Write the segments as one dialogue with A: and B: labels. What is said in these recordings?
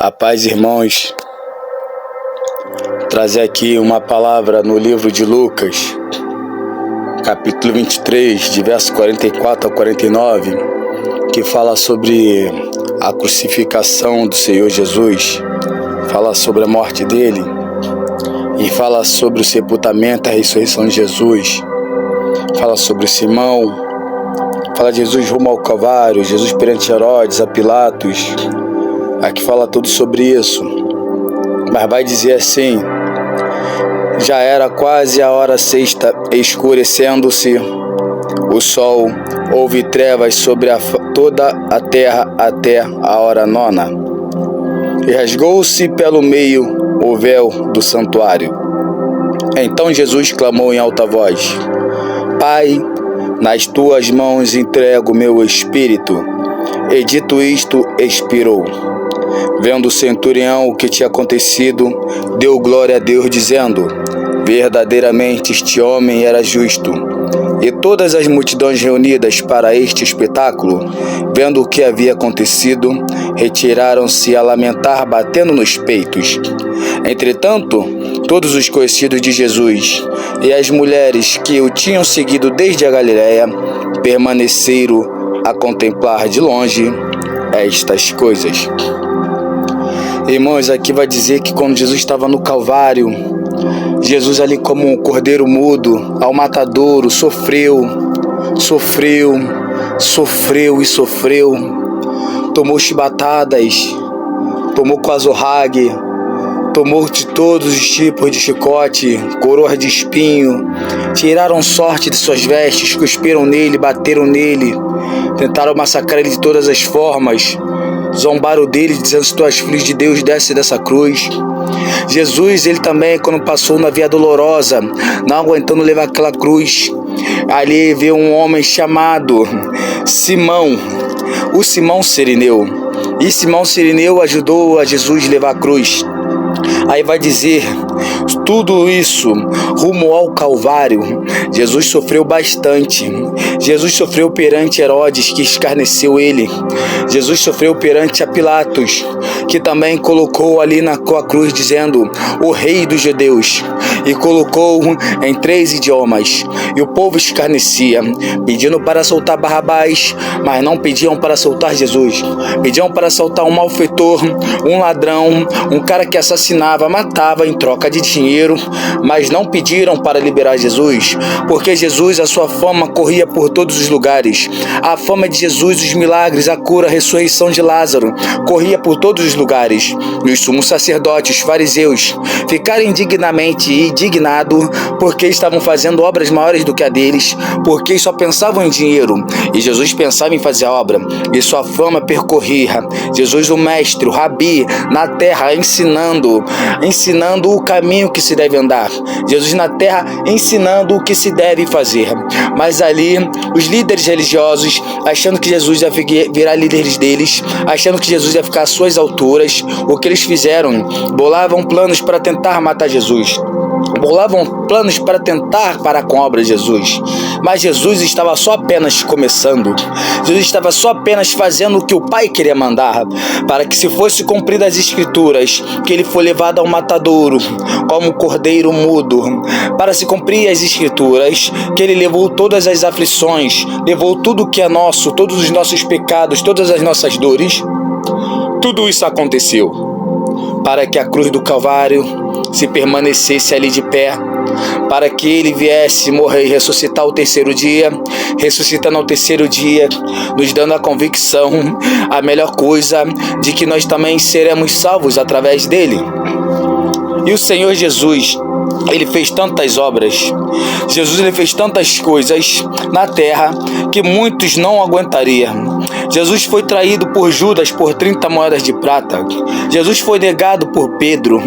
A: A paz, irmãos. Trazer aqui uma palavra no livro de Lucas, capítulo 23, de verso 44 a 49, que fala sobre a crucificação do Senhor Jesus, fala sobre a morte dele e fala sobre o sepultamento e a ressurreição de Jesus, fala sobre Simão, fala de Jesus rumo ao Calvário, Jesus perante Herodes, a Pilatos. Aqui fala tudo sobre isso, mas vai dizer assim: já era quase a hora sexta, escurecendo-se o sol, houve trevas sobre toda a terra até a hora nona, e rasgou-se pelo meio o véu do santuário. Então Jesus clamou em alta voz: Pai, nas tuas mãos entrego meu espírito. E dito isto, expirou. Vendo o centurião o que tinha acontecido, deu glória a Deus, dizendo: verdadeiramente este homem era justo. E todas as multidões reunidas para este espetáculo, vendo o que havia acontecido, retiraram-se a lamentar, batendo nos peitos. Entretanto, todos os conhecidos de Jesus e as mulheres que o tinham seguido desde a Galiléia permaneceram a contemplar de longe estas coisas. Irmãos, aqui vai dizer que quando Jesus estava no Calvário, Jesus ali como um cordeiro mudo ao matadouro sofreu, tomou chibatadas, tomou com azorrague, tomou de todos os tipos de chicote, coroas de espinho, tiraram sorte de suas vestes, cuspiram nele, bateram nele, tentaram massacrar ele de todas as formas, zombaram dele, dizendo: se tu és filho de Deus, desce dessa cruz. Jesus, ele também, quando passou na via dolorosa, não aguentando levar aquela cruz, ali veio um homem chamado Simão, o Simão Cirineu. E Simão Cirineu ajudou a Jesus a levar a cruz. Aí vai dizer, tudo isso rumo ao Calvário, Jesus sofreu bastante. Jesus sofreu perante Herodes, que escarneceu ele. Jesus sofreu perante a Pilatos, que também colocou ali na cruz, dizendo: o rei dos judeus. E colocou em 3 idiomas. E o povo escarnecia, pedindo para soltar Barrabás, mas não pediam para soltar Jesus. Pediam para soltar um malfeitor, um ladrão, um cara que assassinava, matava em troca de dinheiro, mas não pediram para liberar Jesus, porque Jesus, a sua fama corria por todos os lugares. A fama de Jesus, os milagres, a cura, a ressurreição de Lázaro, corria por todos os lugares. E os sumos sacerdotes, os fariseus, ficaram indignados, porque estavam fazendo obras maiores do que a deles, porque só pensavam em dinheiro, e Jesus pensava em fazer a obra, e sua fama percorria. Jesus, o mestre, o rabi, na terra, ensinando o caminho que se deve andar. Jesus na terra ensinando o que se deve fazer. Mas ali, os líderes religiosos, achando que Jesus ia virar líderes deles, achando que Jesus ia ficar às suas alturas, o que eles fizeram? Bolavam planos para tentar matar Jesus. Bolavam planos para tentar parar com a obra de Jesus. Mas Jesus estava só apenas começando. Jesus estava só apenas fazendo o que o Pai queria mandar, para que se fosse cumprida as Escrituras, que ele foi levado ao matadouro como um cordeiro mudo, para se cumprir as Escrituras, que ele levou todas as aflições, levou tudo o que é nosso, todos os nossos pecados, todas as nossas dores. Tudo isso aconteceu para que a cruz do Calvário se permanecesse ali de pé, para que ele viesse morrer e ressuscitar ao terceiro dia, ressuscitando ao terceiro dia, nos dando a convicção, a melhor coisa, de que nós também seremos salvos através dele. E o Senhor Jesus, ele fez tantas obras, Jesus, ele fez tantas coisas na terra que muitos não aguentariam. Jesus foi traído por Judas por 30 moedas de prata. Jesus foi negado por Pedro.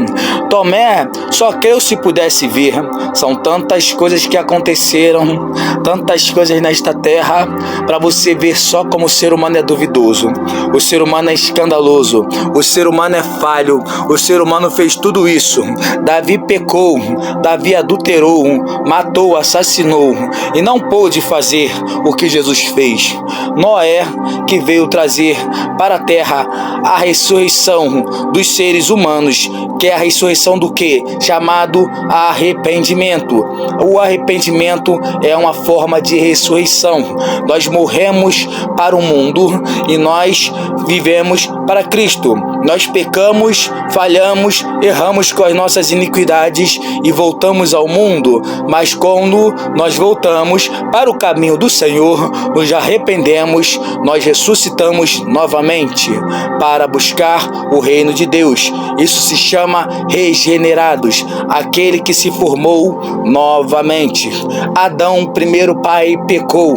A: Tomé só creu se pudesse ver. São tantas coisas que aconteceram, tantas coisas nesta terra, para você ver só como o ser humano é duvidoso. O ser humano é escandaloso. O ser humano é falho. O ser humano fez tudo isso. Davi pecou. Davi adulterou, matou, assassinou e não pôde fazer o que Jesus fez. Noé, que veio trazer para a terra a ressurreição dos seres humanos, que é a ressurreição do que? Chamado arrependimento. O arrependimento é uma forma de ressurreição. Nós morremos para o mundo e nós vivemos para Cristo. Nós pecamos, falhamos, erramos com as nossas iniquidades e voltamos ao mundo, mas quando nós voltamos para o caminho do Senhor, nos arrependemos, nós ressuscitamos novamente para buscar o reino de Deus. Isso se chama regenerados, aquele que se formou novamente. Adão, primeiro pai, pecou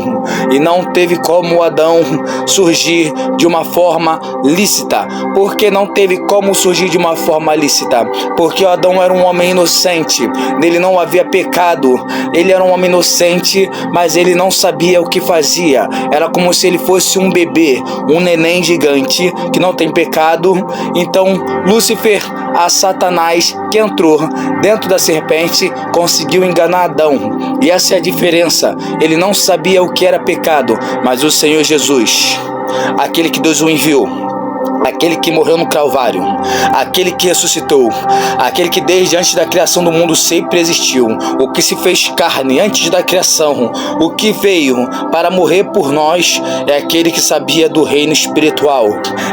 A: e não teve como Adão surgir de uma forma lícita. Por que não teve como surgir de uma forma lícita? Porque Adão era um homem inocente, nele não havia pecado. Ele era um homem inocente, mas ele não sabia o que fazia. Era como se ele fosse um bebê, um neném gigante que não tem pecado. Então Lúcifer, a Satanás, que entrou dentro da serpente, conseguiu enganar Adão. E essa é a diferença. Ele não sabia o que era pecado, mas o Senhor Jesus, aquele que Deus o enviou, aquele que morreu no Calvário, aquele que ressuscitou, aquele que desde antes da criação do mundo sempre existiu, o que se fez carne antes da criação, o que veio para morrer por nós, é aquele que sabia do reino espiritual,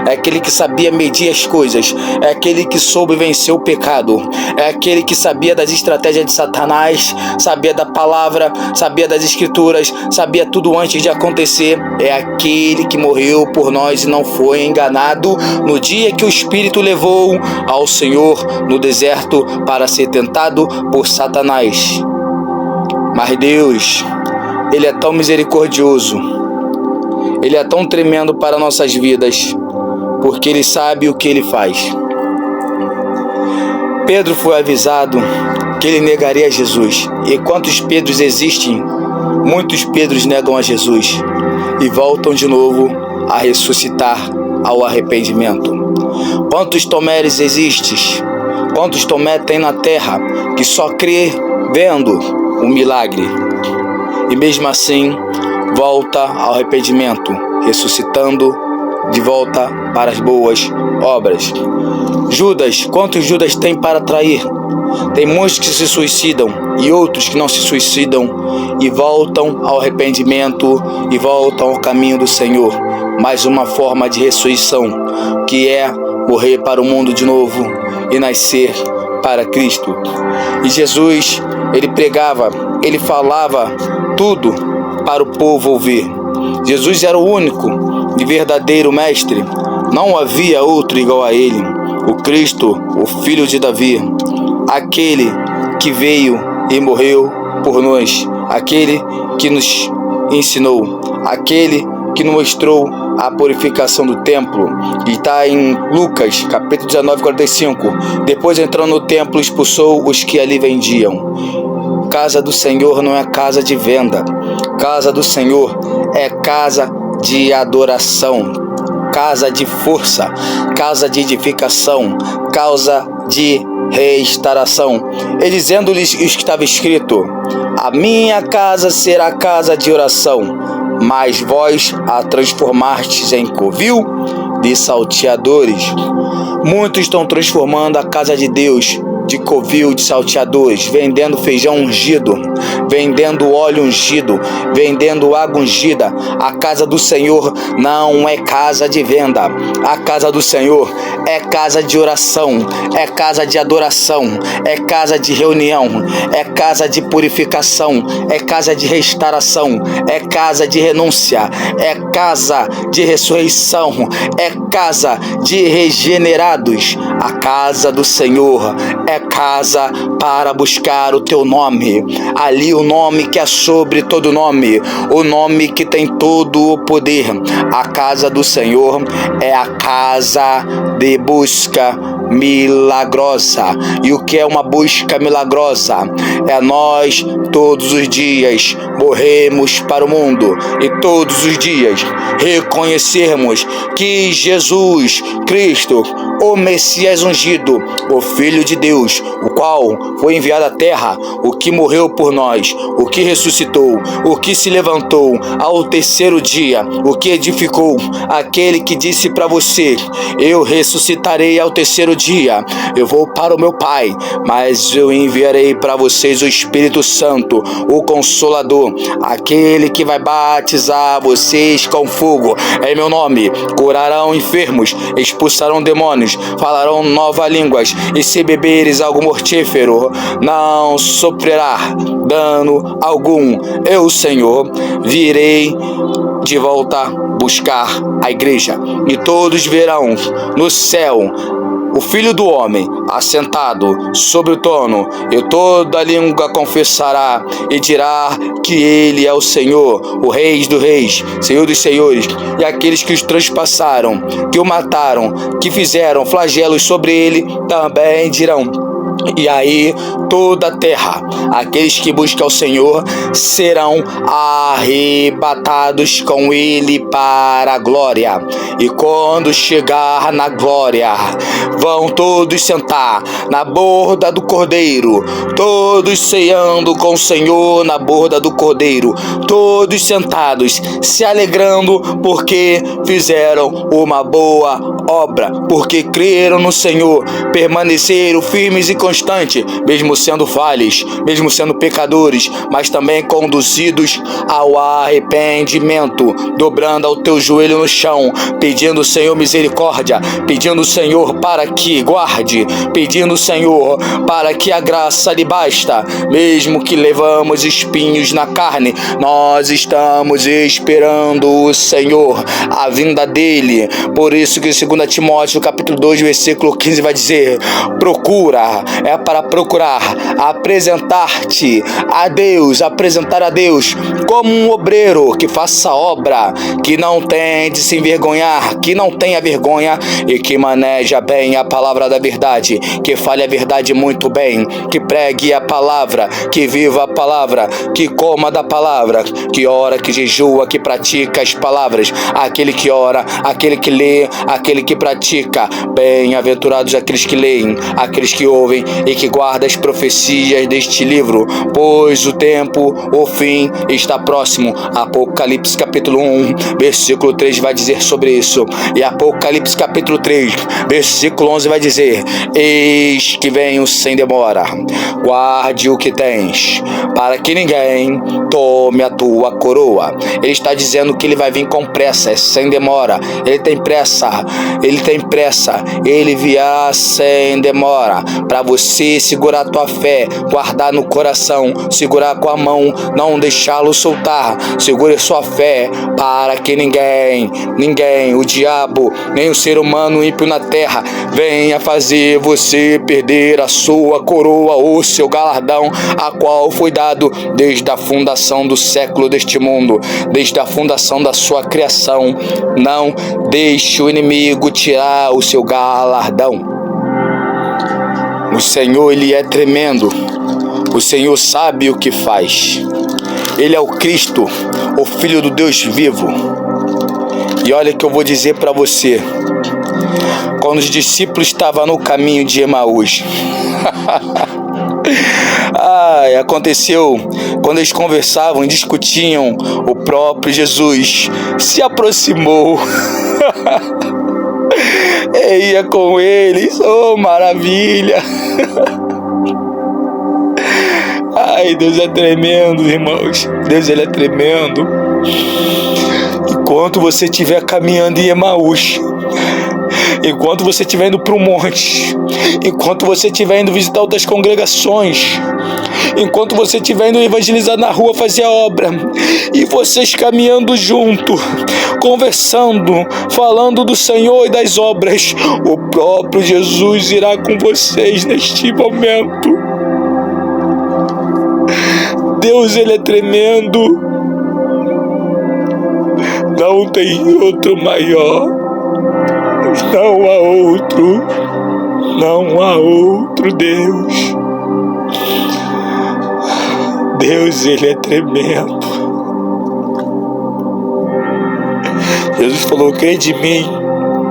A: é aquele que sabia medir as coisas, é aquele que soube vencer o pecado, é aquele que sabia das estratégias de Satanás, sabia da palavra, sabia das escrituras, sabia tudo antes de acontecer. É aquele que morreu por nós e não foi enganado no dia que o Espírito levou ao Senhor no deserto para ser tentado por Satanás. Mas Deus, Ele é tão misericordioso, Ele é tão tremendo para nossas vidas, porque Ele sabe o que Ele faz. Pedro foi avisado que ele negaria Jesus. E quantos Pedros existem? Muitos Pedros negam a Jesus e voltam de novo a ressuscitar ao arrependimento. Quantos Toméres existem? Quantos Tomé tem na terra que só crê vendo o milagre? E mesmo assim volta ao arrependimento, ressuscitando de volta para as boas obras. Judas, quantos Judas tem para trair? Tem muitos que se suicidam e outros que não se suicidam e voltam ao arrependimento e voltam ao caminho do Senhor. Mais uma forma de ressurreição, que é morrer para o mundo de novo e nascer para Cristo. E Jesus, ele pregava, ele falava tudo para o povo ouvir. Jesus era o único e verdadeiro mestre. Não havia outro igual a ele. O Cristo, o Filho de Davi, aquele que veio e morreu por nós, aquele que nos ensinou, aquele que nos mostrou a purificação do templo, que está em Lucas, capítulo 19, 45. Depois, entrando no templo, expulsou os que ali vendiam. Casa do Senhor não é casa de venda. Casa do Senhor é casa de adoração, casa de força, casa de edificação, casa de restauração. E dizendo-lhes o que estava escrito: a minha casa será casa de oração, mas vós a transformastes em covil de salteadores. Muitos estão transformando a casa de Deus de covil de salteadores, vendendo feijão ungido, vendendo óleo ungido, vendendo água ungida. A casa do Senhor não é casa de venda. A casa do Senhor é casa de oração, é casa de adoração, é casa de reunião, é casa de purificação, é casa de restauração, é casa de renúncia, é casa de ressurreição, é casa de regenerados. A casa do Senhor é casa para buscar o teu nome. Ali o nome que é sobre todo nome, o nome que tem todo o poder. A casa do Senhor é a casa de busca milagrosa. E o que é uma busca milagrosa? É nós todos os dias morremos para o mundo e todos os dias reconhecermos que Jesus Cristo, o Messias ungido, o Filho de Deus, o qual foi enviado à terra, o que morreu por nós, o que ressuscitou, o que se levantou ao terceiro dia, o que edificou, aquele que disse para você: eu ressuscitarei ao terceiro dia, eu vou para o meu Pai, mas eu enviarei para vocês o Espírito Santo, o Consolador, aquele que vai batizar vocês com fogo em meu nome, curarão enfermos, expulsarão demônios, falarão novas línguas, e se beberes algo mortífero, não sofrerá dano algum. Eu, Senhor, virei de volta buscar a igreja, e todos verão no céu o Filho do Homem assentado sobre o trono, e toda língua confessará e dirá que ele é o Senhor, o Rei dos reis, Senhor dos senhores. E aqueles que os transpassaram, que o mataram, que fizeram flagelos sobre ele, também dirão. E aí toda a terra, aqueles que buscam o Senhor, serão arrebatados com ele para a glória. E quando chegar na glória, vão todos sentar na borda do Cordeiro, todos ceando com o Senhor na borda do Cordeiro, todos sentados, se alegrando porque fizeram uma boa obra, porque creram no Senhor, permaneceram firmes e constante, mesmo sendo falhos, mesmo sendo pecadores, mas também conduzidos ao arrependimento, dobrando ao teu joelho no chão, pedindo, Senhor, misericórdia, pedindo, Senhor, para que guarde, pedindo, Senhor, para que a graça lhe basta, mesmo que levamos espinhos na carne, nós estamos esperando o Senhor, a vinda dele. Por isso que 2 Timóteo capítulo 2 versículo 15 vai dizer: procura, é para procurar apresentar-te a Deus, apresentar a Deus como um obreiro que faça obra, que não tem de se envergonhar, que não tenha vergonha e que maneja bem a palavra da verdade, que fale a verdade muito bem, que pregue a palavra, que viva a palavra, que coma da palavra, que ora, que jejua, que pratica as palavras. Aquele que ora, aquele que lê, aquele que pratica. Bem-aventurados aqueles que leem, aqueles que ouvem e que guardam as profecias deste livro, pois o tempo, o fim está próximo. Apocalipse capítulo 1 versículo 3 vai dizer sobre isso, e Apocalipse capítulo 3 versículo 11 vai dizer: eis que venho sem demora, guarde o que tens, para que ninguém tome a tua coroa. Ele está dizendo que ele vai vir com pressa, sem demora. Ele tem pressa, ele virá sem demora, para você segurar a tua fé, guardar no coração, segurar com a mão, não deixá-lo soltar. Segure sua fé, para que ninguém, o diabo, nem o ser humano ímpio na terra, venha fazer você perder a sua coroa ou seu galardão, a qual foi dado desde a fundação do século deste mundo, desde a fundação da sua criação. Não deixe o inimigo tirar o seu galardão. O Senhor, ele é tremendo. O Senhor sabe o que faz. Ele é o Cristo, o Filho do Deus vivo. E olha que eu vou dizer para você. Quando os discípulos estavam no caminho de Emaús, aconteceu quando eles conversavam e discutiam, o próprio Jesus se aproximou e ia com eles. Oh, maravilha! Ai, Deus é tremendo, irmãos. Deus, ele é tremendo. Enquanto você estiver caminhando em Emaús, enquanto você estiver indo para o monte, enquanto você estiver indo visitar outras congregações, enquanto você estiver indo evangelizar na rua, fazer a obra, e vocês caminhando junto, conversando, falando do Senhor e das obras, o próprio Jesus irá com vocês neste momento. Deus, ele é tremendo. Não tem outro maior. Não há outro. Não há outro Deus. Deus, Ele é tremendo. Jesus falou: crede em mim,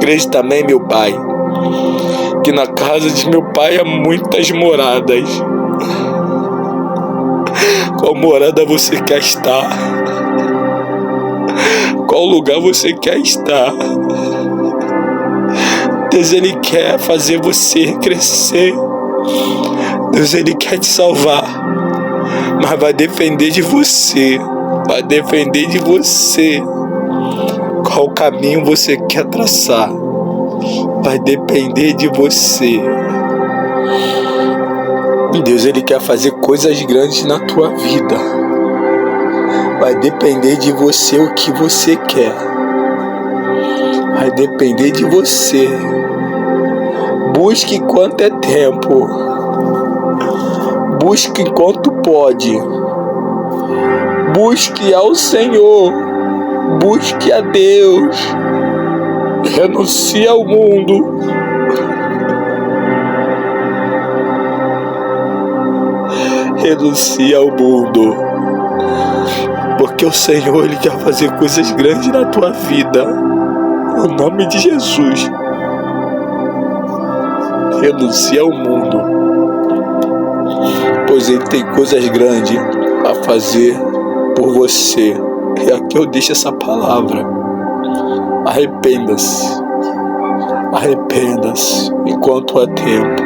A: crede também, meu Pai, que na casa de meu Pai há muitas moradas. Qual morada você quer estar? Qual lugar você quer estar? Deus, Ele quer fazer você crescer. Deus, Ele quer te salvar. Mas vai depender de você. Vai depender de você. Qual caminho você quer traçar? Vai depender de você. Deus, Ele quer fazer coisas grandes na tua vida. Vai depender de você o que você quer. Vai depender de você. Busque enquanto é tempo. Busque enquanto pode. Busque ao Senhor. Busque a Deus. Renuncie ao mundo. Renuncie ao mundo. Porque o Senhor, Ele quer fazer coisas grandes na tua vida. No nome de Jesus. Renuncie ao mundo. Pois Ele tem coisas grandes a fazer por você. E aqui eu deixo essa palavra. Arrependa-se. Arrependa-se enquanto há tempo.